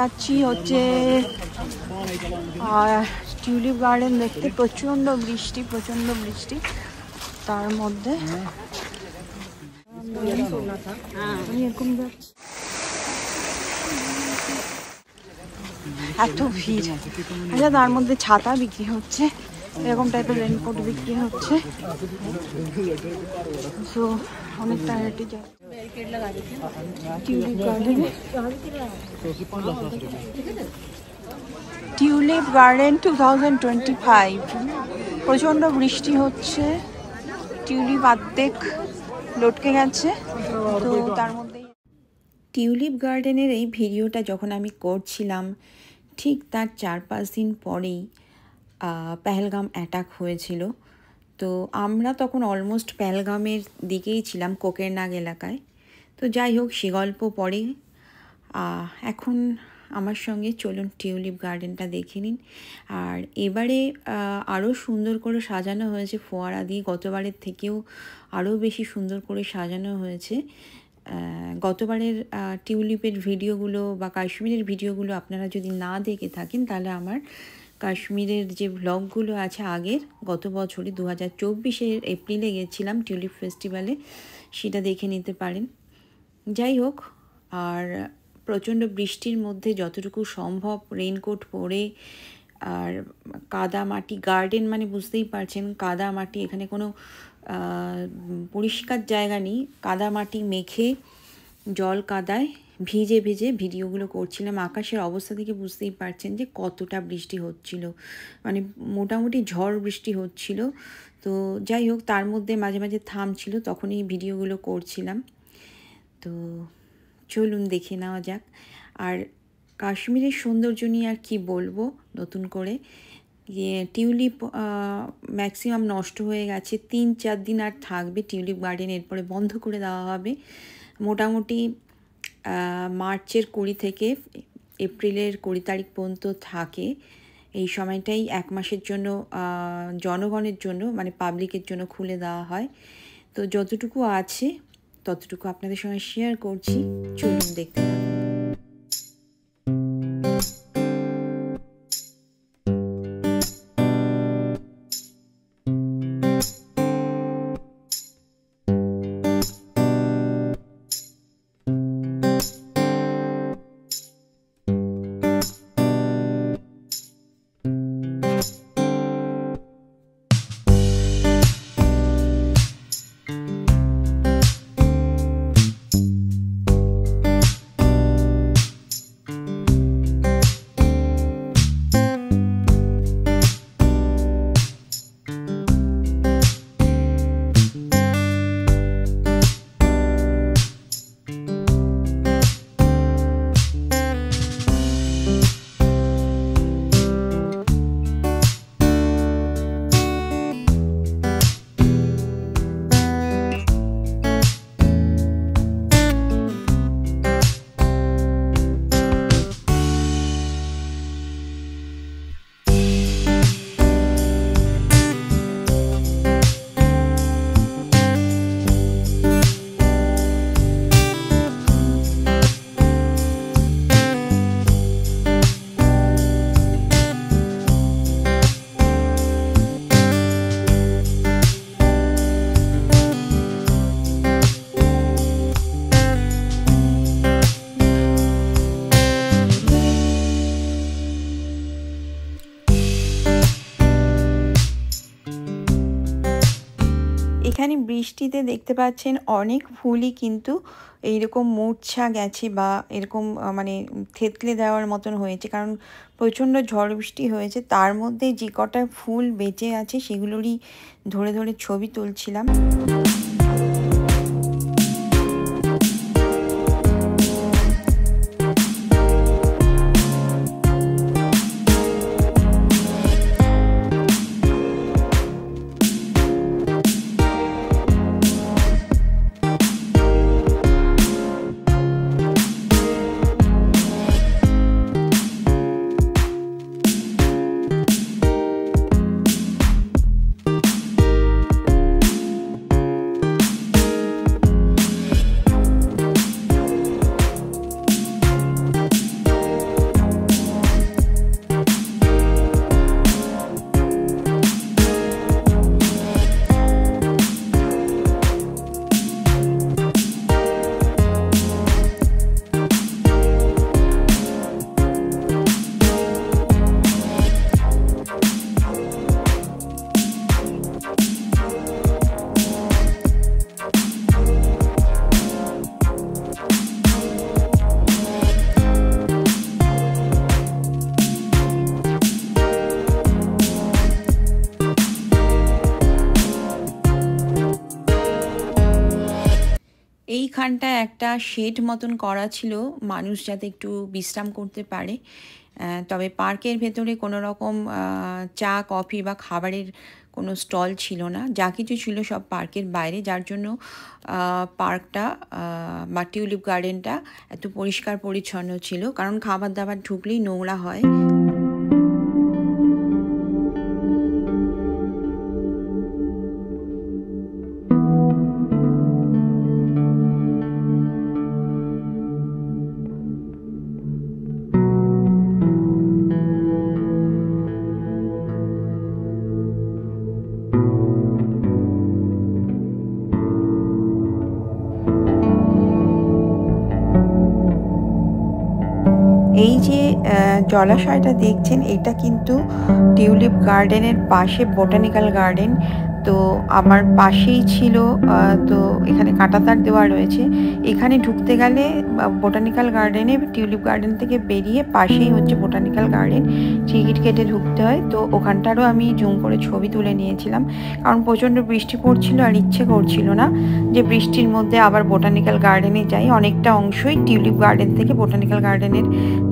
যাচ্ছি হচ্ছে tulip garden দেখতে। প্রচণ্ড বৃষ্টি, তার মধ্যে এরকম এত ভিড়। আচ্ছা, তার মধ্যে ছাতা বিক্রি হচ্ছে, এরকম টাইপের রেনকোট বিক্রি হচ্ছে। সো অনেকটা হেঁটে যায় টিউলিপ গার্ডেনে। Tulip garden 2025। প্রচণ্ড বৃষ্টি হচ্ছে, টিউলিপ অর্ধেক লটকে গেছে। তো তার মধ্যে টিউলিপ গার্ডেনের এই ভিডিওটা যখন আমি করছিলাম, ঠিক তার 4-5 দিন পরেই পেহেলগাম অ্যাটাক হয়েছিল। তো আমরা তখন অলমোস্ট পেহেলগামের দিকেই ছিলাম, কোকেরনাগ এলাকায়। তো যাই হোক, সে গল্প পরে। এখন আমার সঙ্গে চলুন টিউলিপ গার্ডেনটা দেখে নিন। আর এবারে আরও সুন্দর করে সাজানো হয়েছে ফোয়ারা দিয়ে, গতবারের থেকেও আরও বেশি সুন্দর করে সাজানো হয়েছে। গতবারের টিউলিপের ভিডিওগুলো বা কাশ্মীরের ভিডিওগুলো আপনারা যদি না দেখে থাকেন, তাহলে আমার কাশ্মীরের যে ব্লগগুলো আছে আগের, গত বছরে 2024-এর এপ্রিলে গেছিলাম টিউলিপ ফেস্টিভ্যালে, সেটা দেখে নিতে পারেন। যাই হোক, আর প্রচণ্ড বৃষ্টির মধ্যে যতটুকু সম্ভব রেইনকোট পরে, আর কাদা মাটি গার্ডেন মানে বুঝতেই পারছেন, কাদা মাটি, এখানে কোনো পরিষ্কার জায়গা নেই, কাদা মাটি মেখে জল কাদায় ভিজে ভিডিওগুলো করছিলাম। আকাশের অবস্থা থেকে বুঝতেই পারছেন যে কতটা বৃষ্টি হচ্ছিল, মানে মোটামুটি ঝড় বৃষ্টি হচ্ছিল। তো যাই হোক, তার মধ্যে মাঝে মাঝে থামছিল, তখনই ভিডিওগুলো করছিলাম। তো চলুন দেখে নেওয়া যাক। আর কাশ্মীরের সৌন্দর্য নিয়ে আর কি বলবো নতুন করে। টিউলিপ ম্যাক্সিমাম নষ্ট হয়ে গেছে, 3-4 দিন আর থাকবে টিউলিপ গার্ডেন, এরপরে বন্ধ করে দেওয়া হবে। মোটামুটি মার্চের 20 থেকে এপ্রিলের 20 তারিখ পর্যন্ত থাকে। এই সময়টাই 1 মাসের জন্য জনগণের জন্য, মানে পাবলিকের জন্য খুলে দেওয়া হয়। তো যতটুকু আছে ততটুকু আপনাদের সঙ্গে শেয়ার করছি, চলুন দেখতে থাকুন। এখানে বৃষ্টিতে দেখতে পাচ্ছেন অনেক ফুলই কিন্তু এইরকম মূর্ছা গেছে বা এরকম মানে থেতলে দেওয়ার মতন হয়েছে, কারণ প্রচণ্ড ঝড় বৃষ্টি হয়েছে। তার মধ্যে যে কটা ফুল বেঁচে আছে সেগুলোরই ধরে ধরে ছবি তুলছিলাম। এইখানটায় একটা শেড মতন করা ছিল মানুষ যাতে একটু বিশ্রাম করতে পারে। তবে পার্কের ভেতরে কোনো রকম চা কফি বা খাবারের কোনো স্টল ছিল না, যা কিছু ছিল সব পার্কের বাইরে, যার জন্য পার্কটা বা টিউলিপ গার্ডেনটা এত পরিষ্কার পরিচ্ছন্ন ছিল, কারণ খাবার দাবার ঢুকলেই নোংরা হয়। এই যে জলাশয়টা দেখছেন, এটা কিন্তু টিউলিপ গার্ডেনের পাশে বোটানিক্যাল গার্ডেন। তো আমার পাশেই ছিল, তো এখানে কাঁটাতার দেওয়া রয়েছে। এখানে ঢুকতে গেলে বোটানিক্যাল গার্ডেনে, টিউলিপ গার্ডেন থেকে বেরিয়ে পাশেই হচ্ছে বোটানিক্যাল গার্ডেন, টিকিট কেটে ঢুকতে হয়। তো ওখানটারও আমি জুম করে ছবি তুলে নিয়েছিলাম, কারণ প্রচণ্ড বৃষ্টি পড়ছিল আর ইচ্ছে করছিল না যে বৃষ্টির মধ্যে আবার বোটানিক্যাল গার্ডেনে যাই। অনেকটা অংশই টিউলিপ গার্ডেন থেকে বোটানিক্যাল গার্ডেনের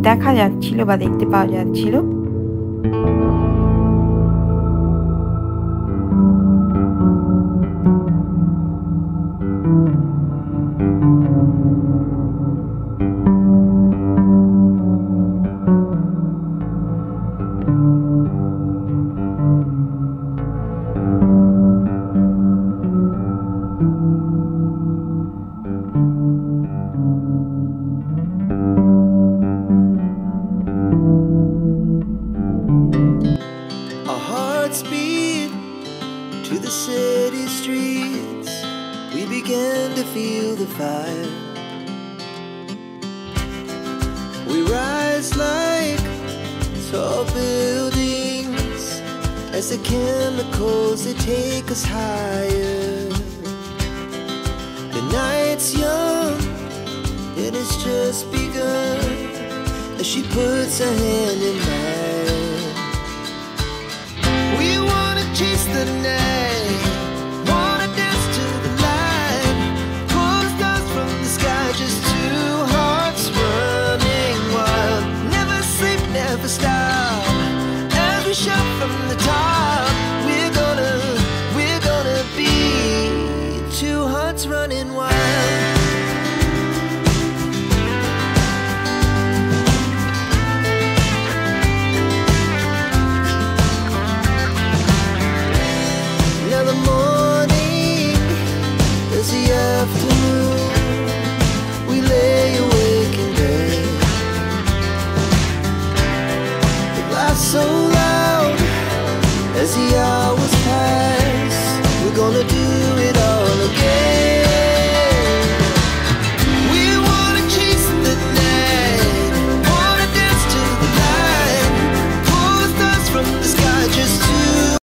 দেখা যাচ্ছিল বা দেখতে পাওয়া যাচ্ছিল। To the city streets, we began to feel the fire. We rise like tall buildings as the chemicals, they take us higher. The night's young and it's just begun as she puts her hand in mine. We wanna chase the night, wanna dance to the light, pull the stars from the sky, just two hearts running wild. Never sleep, never stop, as we shout from the top. We're gonna be two hearts running wild.